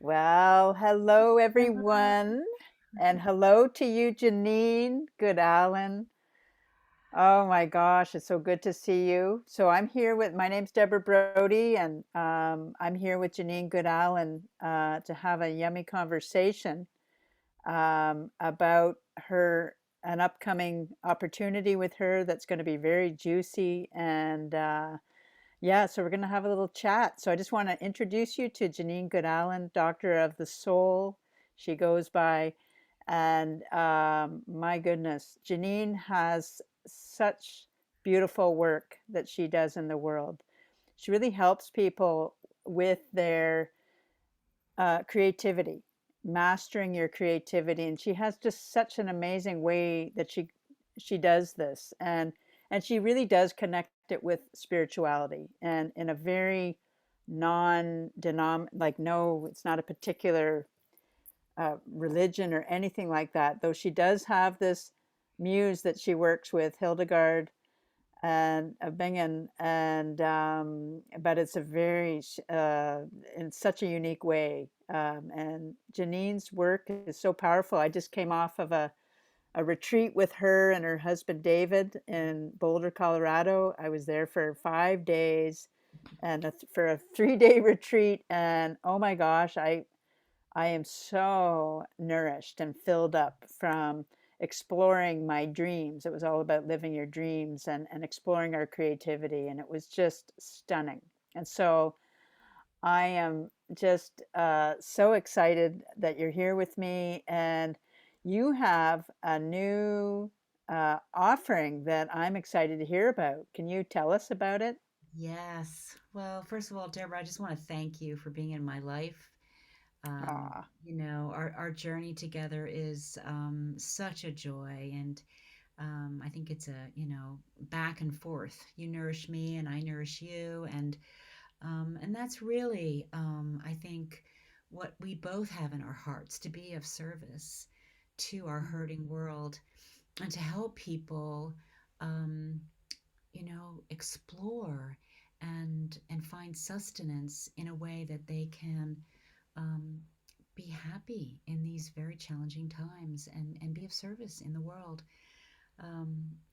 Well, hello Deborah. everyone, and hello to you, Jeannine. Good, Alan. Oh my gosh, it's so good to see you. So I'm here with my name's Deborah Brodey, and I'm here with Jeannine Goodall and to have a yummy conversation about her an upcoming opportunity with her that's going to be very juicy and yeah, so we're going to have a little chat. So I just want to introduce you to Jeannine Goodallen, Doctor of the Soul. She goes by, and my goodness, Jeannine has such beautiful work that she does in the world. She really helps people with their creativity, mastering your creativity, and she has just such an amazing way that she does this, and she really does connect it with spirituality, and in a very non-denom like no, it's not a particular religion or anything like that. Though she does have this muse that she works with, Hildegard and Bingen, and but it's a very in such a unique way. And Jeannine's work is so powerful. I just came off of a retreat with her and her husband David in Boulder, Colorado. I was there for 5 days and for a 3 day retreat, and oh my gosh, I am so nourished and filled up from exploring my dreams. It was all about living your dreams and exploring our creativity, and it was just stunning. And so I am just so excited that you're here with me, and you have a new offering that I'm excited to hear about. Can you tell us about it? Yes. Well, first of all, Deborah, I just want to thank you for being in my life. Ah, Our journey together is such a joy, and I think it's a, back and forth. You nourish me, and I nourish you, and that's really, I think, what we both have in our hearts to be of service to our hurting world and to help people. Um, explore and find sustenance in a way that they can um, be happy in these very challenging times and be of service in the world.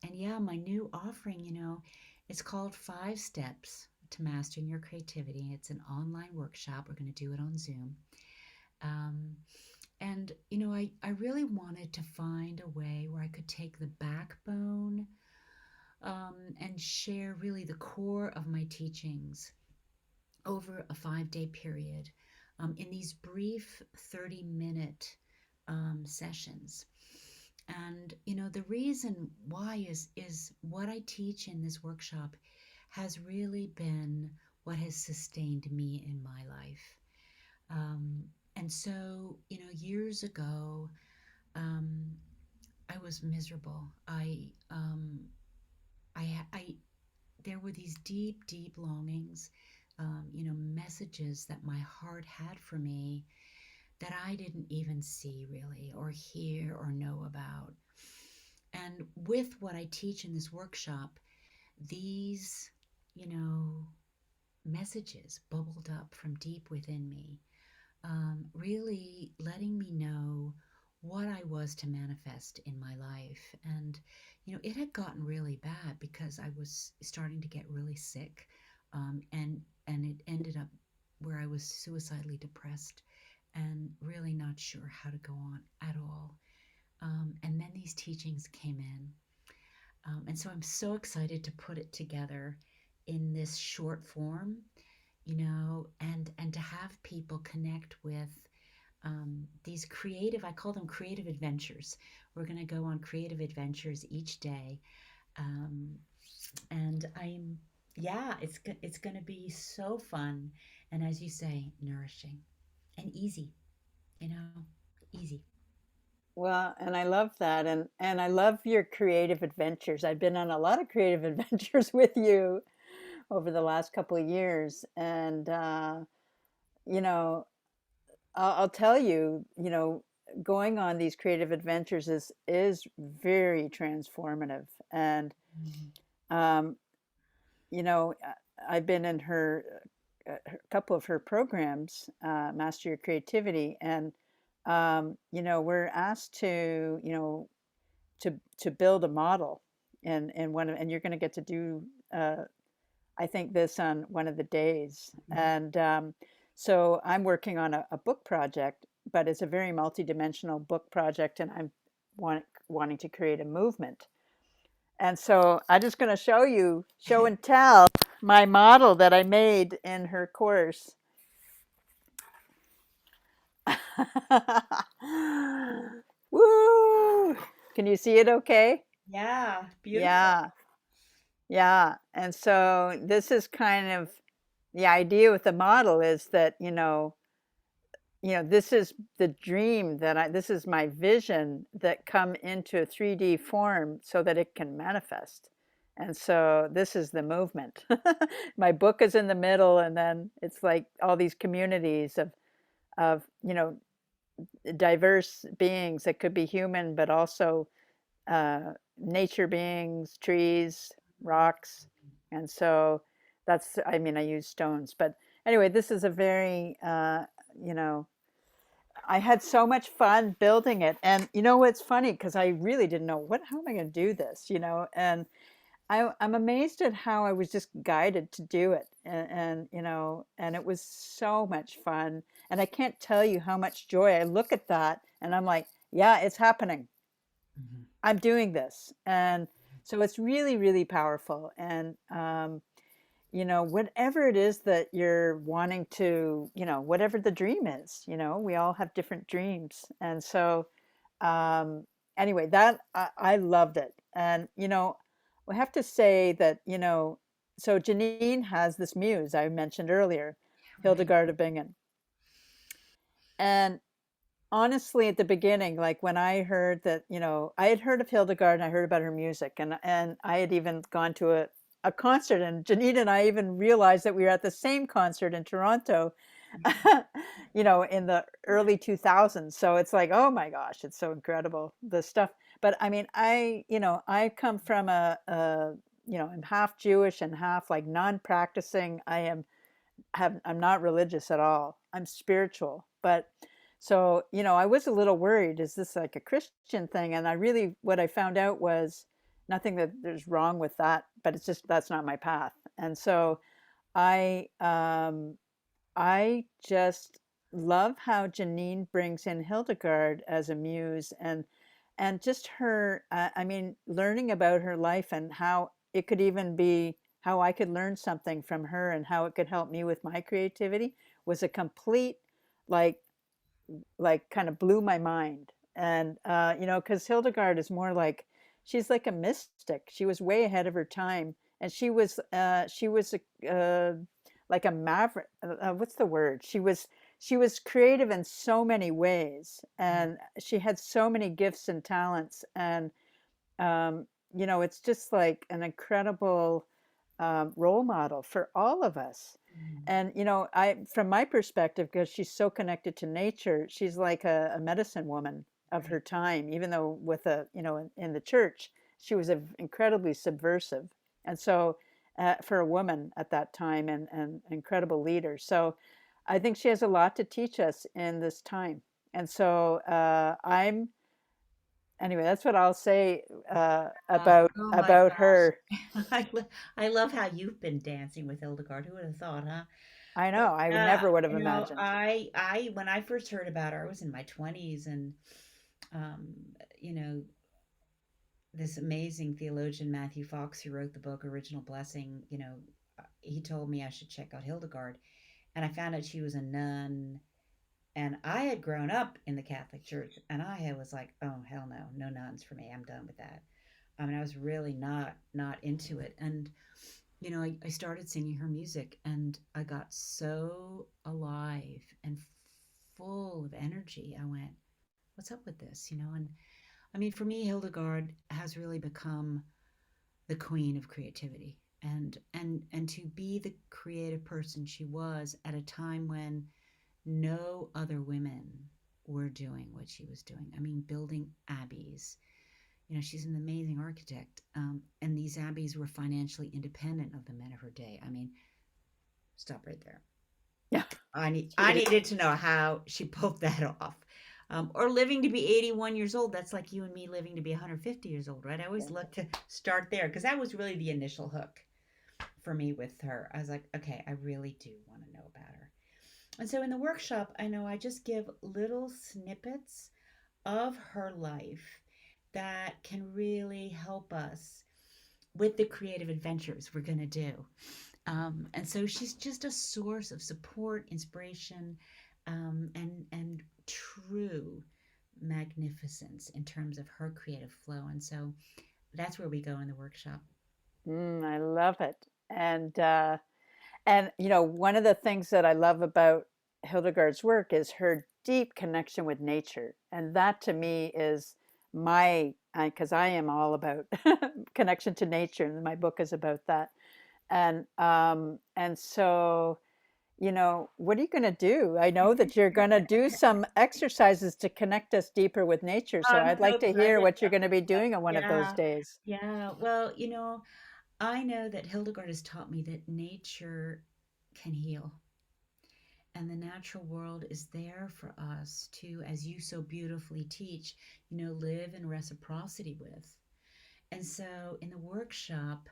And yeah, my new offering, it's called Five Steps to Mastering Your Creativity. It's an online workshop. We're going to do it on Zoom. Um, and I really wanted to find a way where I could take the backbone and share really the core of my teachings over a 5 day period in these brief 30-minute sessions. And the reason why is what I teach in this workshop has really been what has sustained me in my life. Um, and so, years ago, um, I was miserable. I there were these deep, deep longings, messages that my heart had for me that I didn't even see really, or hear, or know about. And with what I teach in this workshop, these, you know, messages bubbled up from deep within me, really letting me know what I was to manifest in my life. And, it had gotten really bad because I was starting to get really sick. And it ended up where I was suicidally depressed and really not sure how to go on at all. And then these teachings came in. And so I'm so excited to put it together in this short form, and to have people connect with these creative, I call them creative adventures. We're going to go on creative adventures each day. Um, and yeah, it's going to be so fun. And as you say, nourishing and easy, you know, easy. well, and I love that, and I love your creative adventures. I've been on a lot of creative adventures with you over the last couple of years, and you know, I'll tell you, going on these creative adventures is very transformative, and Mm. um, I've been in her couple of her programs, Master Your Creativity, and we're asked to, to build a model, and and you're going to get to do, I think, this on one of the days, and so I'm working on a book project, but it's a very multidimensional book project, and I'm wanting to create a movement. And so I'm just going to show and tell my model that I made in her course. Woo! Can you see it okay? Yeah, beautiful. Yeah, yeah. And so this is kind of the idea with the model is that, this is the dream this is my vision that come into a 3D form so that it can manifest. And so this is the movement. My book is in the middle, and then it's like all these communities of, diverse beings that could be human, but also nature beings, trees, rocks. And so that's, I mean, I use stones, but anyway, this is a very, you know, I had so much fun building it. And you know what's funny? Because I really didn't know how am I going to do this, And I'm amazed at how I was just guided to do it. And it was so much fun. And I can't tell you how much joy I look at that and I'm like, yeah, it's happening. Mhm. I'm doing this. And so it's really, really powerful. And, whatever it is that you're wanting to, whatever the dream is, we all have different dreams. And so, um, anyway, that I loved it. And, we have to say that, so Jeannine has this muse I mentioned earlier, Right. Hildegard of Bingen. And honestly, at the beginning, like when I heard that, I had heard of Hildegard and I heard about her music, and I had even gone to a concert, and Jeannine and I even realized that we were at the same concert in Toronto, in the early 2000s. So it's like, oh my gosh, it's so incredible, the stuff. But I mean, I come from I'm half Jewish and half like non-practicing. I'm not religious at all. I'm spiritual. But so, I was a little worried, is this like a Christian thing? And what I found out was nothing that there's wrong with that, but it's just that's not my path. And so I I just love how Jeannine brings in Hildegard as a muse, and just her, I mean, learning about her life and how it could even be how I could learn something from her and how it could help me with my creativity was a complete, like, kind of blew my mind. And because Hildegard is more like, she's like a mystic. She was way ahead of her time, and she was like a maverick. What's the word? She was creative in so many ways, and she had so many gifts and talents. And it's just like an incredible role model for all of us. Mhm. And from my perspective, because she's so connected to nature, she's like a medicine woman of Right. her time. Even though with in the church, she was incredibly subversive, and so for a woman at that time, and incredible leader. So I think she has a lot to teach us in this time. And so I'm anyway. That's what I'll say about Oh my about gosh. her. I love how you've been dancing with Hildegard. Who would have thought, huh? I But know. I would yeah, never would have imagined. when I first heard about her, I was in my 20s, and um, you know, this amazing theologian Matthew Fox, who wrote the book Original Blessing, he told me I should check out Hildegard, and I found out she was a nun. And I had grown up in the Catholic Church, and was like, "Oh hell no, no nuns for me. I'm done with that." I mean, I was really not into it. And I started singing her music, and I got so alive and full of energy. I went, "What's up with this?" And I mean, for me, Hildegard has really become the queen of creativity, and to be the creative person she was at a time when no other women were doing what she was doing. I mean, building abbeys. She's an amazing architect, and these abbeys were financially independent of the men of her day. I mean, stop right there. I She needed to know how she pulled that off. Or living to be 81 years old. That's like you and me living to be 150 years old, right? I always look to start there because that was really the initial hook for me with her. I was like, okay, I really do want to know about her. And so in the workshop, I know I just give little snippets of her life that can really help us with the creative adventures we're going to do. And so she's just a source of support, inspiration, and true magnificence in terms of her creative flow. And so that's where we go in the workshop. I love it. And you know, one of the things that I love about Hildegard's work is her deep connection with nature. And that to me is my, because I am all about connection to nature, and my book is about that. And so, you know, what are you going to do? I know that you're going to do some exercises to connect us deeper with nature. So I'm I'd so like to hear excited what you're about going to be that. doing on one of those Yeah. days. Yeah. Well, I know that Hildegard has taught me that nature can heal. And the natural world is there for us to, as you so beautifully teach, live in reciprocity with. And so in the workshop,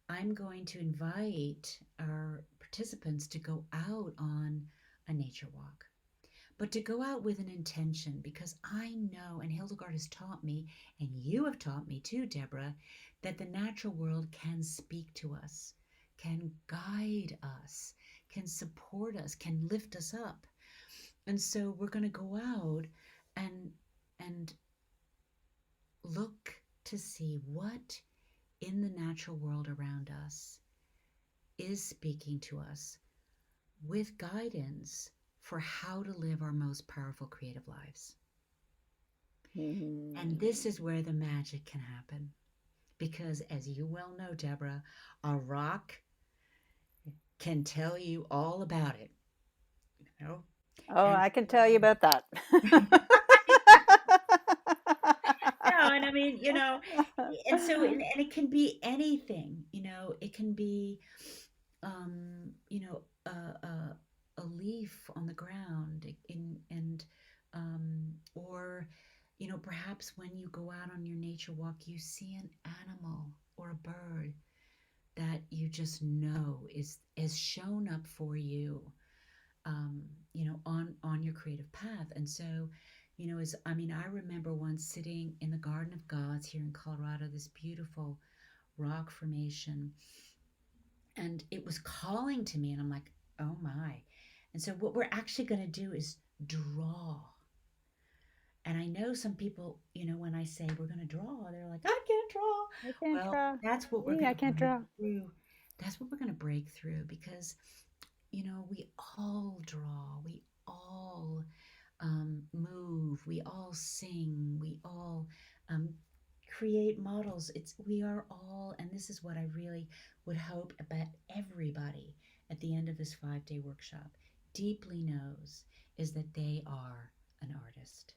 I'm going to invite our participants to go out on a nature walk, but to go out with an intention because I know, and Hildegard has taught me, and you have taught me too, Deborah, that the natural world can speak to us, can guide us, can support us, can lift us up. And so we're going to go out and and look to see what in the natural world around us is speaking to us with guidance for how to live our most powerful creative lives. And Mm. this is where the magic can happen. Because as you well know, Deborah, a rock can tell you all about it, you know? Oh, And I can tell you so about that. no, and I mean, and so and it can be anything, it can be a leaf on the ground in and or perhaps when you go out on your nature walk, you see an animal or a bird that you just know is shown up for you, on your creative path. And so, as I mean, I remember once sitting in the Garden of Gods here in Colorado, this beautiful rock formation, and it was calling to me, and I'm like, oh my. And so, what we're actually going to do is draw. And I know some people, when I say we're going to draw, they're like, I can't draw. I can't Well, draw. that's what we're Me, going I to can't break draw. through. That's what we're going to break through because, we all draw. We all move. We all sing. We all um, create models. We are all, and this is what I really would hope about everybody at the end of this 5-day workshop deeply knows is that they are an artist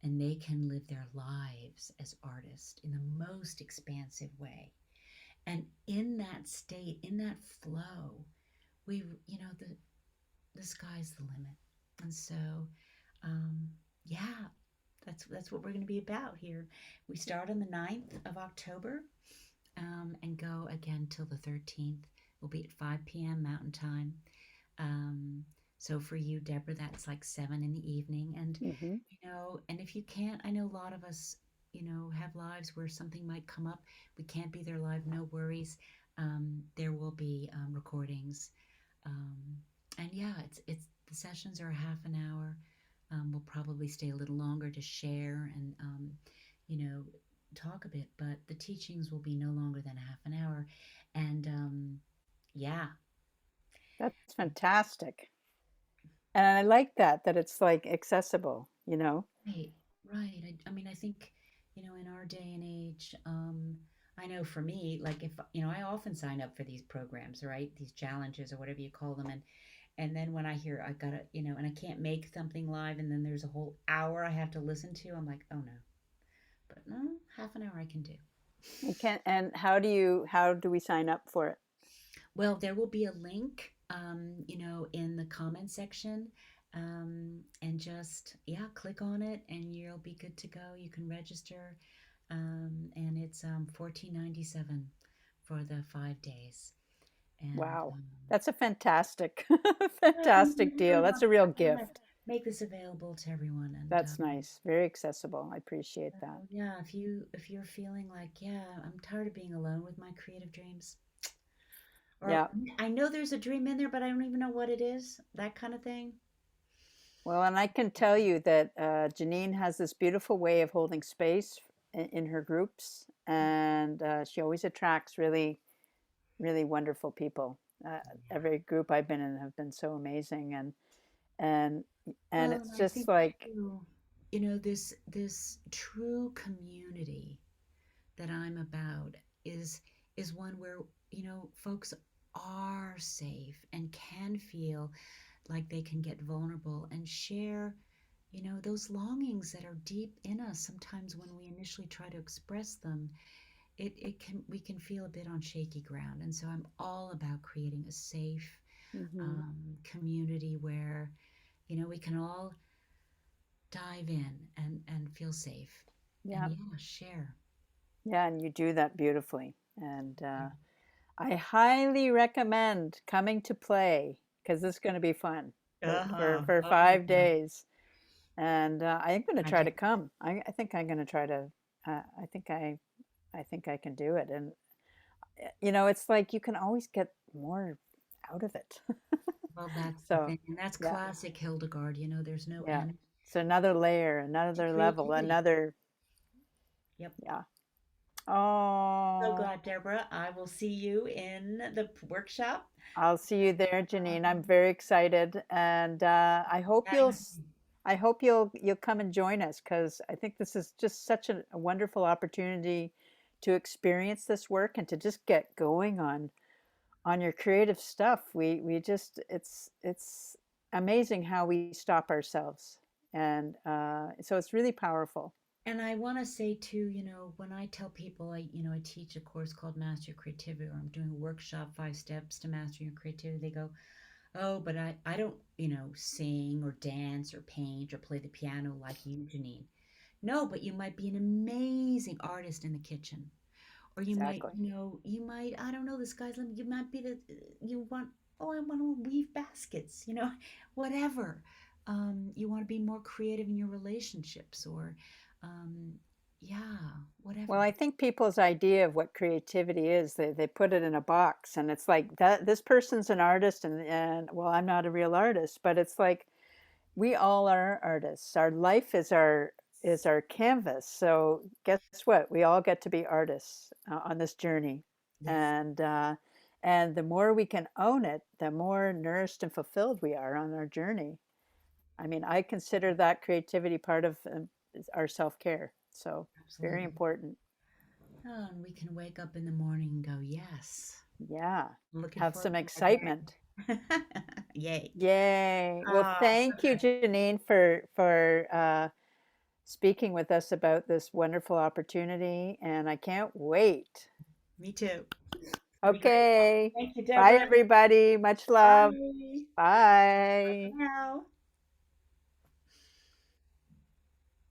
and they can live their lives as artists in the most expansive way. And in that state, in that flow, we, the sky's the limit. And so, um, yeah, that's what we're going to be about here. We start on the 9th of October, and go again till the 13th. We'll be at 5 p.m. Mountain Time. Um, so for you, Deborah, that's like 7 in the evening. And, Hmm. and if you can't, I know a lot of us, have lives where something might come up. We can't be there live, no worries. There will be recordings. Um, and yeah, it's the sessions are a half an hour. We'll probably stay a little longer to share and, you know, talk a bit, but the teachings will be no longer than a half an hour. And yeah, That's fantastic. And I like that it's like accessible, you know? right, right. I mean, I think, in our day and age, I know for me, like if, I often sign up for these programs, right? These challenges or whatever you call them. And then when I hear I gotta, and I can't make something live and then there's a whole hour I have to listen to, I'm like, oh no. But no, half an hour I can do. And how do we sign up for it? Well, there will be a link in the comment section, and just, yeah, click on it and you'll be good to go. You can register, and it's 14.97 for the 5 days. And Wow. That's a fantastic, yeah, we fantastic really deal. That's want a real to gift. make this available to everyone. And That's nice. Very accessible. I appreciate that. yeah, if you're feeling like, yeah, I'm tired of being alone with my creative dreams, or Yeah. I know there's a dream in there, but I don't even know what it is, that kind of thing. Well, and I can tell you that Jeannine has this beautiful way of holding space in her groups, and she always attracts really, really wonderful people. Every group I've been in have been so amazing, and and Well, it's and I just think like, too, this true community that I'm about is one where, folks are safe and can feel like they can get vulnerable and share, those longings that are deep in us. Sometimes when we initially try to express them, it can we can feel a bit on shaky ground. And so I'm all about creating a safe, mhm, community where, we can all dive in and feel safe and, yeah, yeah, share. yeah, and you do that beautifully. And I highly recommend coming to play because this is going to be fun Uh-huh. for Oh, 5 days. And I'm going to I try to can't. come. I think I'm going to try to. I think I think I can do it. And it's like you can always get more out of it. Well, that's the So, thing, and that's yeah, classic Hildegard. There's no yeah. end It's another layer, to another level, creativity. another. Yep. Yeah. So Oh, glad, Deborah. I will see you in the workshop. I'll see you there, Jeannine. I'm Um, very excited, and yeah, I hope you'll come and join us because I think this is just such a wonderful opportunity to experience this work and to just get going on your creative stuff. We just it's amazing how we stop ourselves, and so it's really powerful. and I want to say too, when I tell people I teach a course called Master Your Creativity, or I'm doing a workshop, 5 steps to master your creativity, they go, oh, but I don't, sing or dance or paint or play the piano like you, Jeannine. No, but you might be an amazing artist in the kitchen. Or you might, Exactly. I don't know, the sky's limit. You might be you want, oh, I want to weave baskets, whatever. You want to be more creative in your relationships, or, um, yeah, Well, whatever. I think people's idea of what creativity is, they put it in a box, and it's like that this person's an artist, and well, I'm not a real artist, but it's like we all are artists. Our life is our canvas. So guess what? We all get to be artists on this journey, Yes. and and the more we can own it, the more nourished and fulfilled we are on our journey. I mean, I consider that creativity part of our self care. So very Absolutely. important. Oh, and we can wake up in the morning and go, yes, Yeah. I'm looking Have forward some to my day. excitement. Yay. Yay. Well, Ah, so thank you, good. Jeannine, for speaking with us about this wonderful opportunity, and I can't wait. Me too. It'll be great. Okay. Thank you, Bye, Deborah. everybody. Much love. Bye. Bye Bye. for now.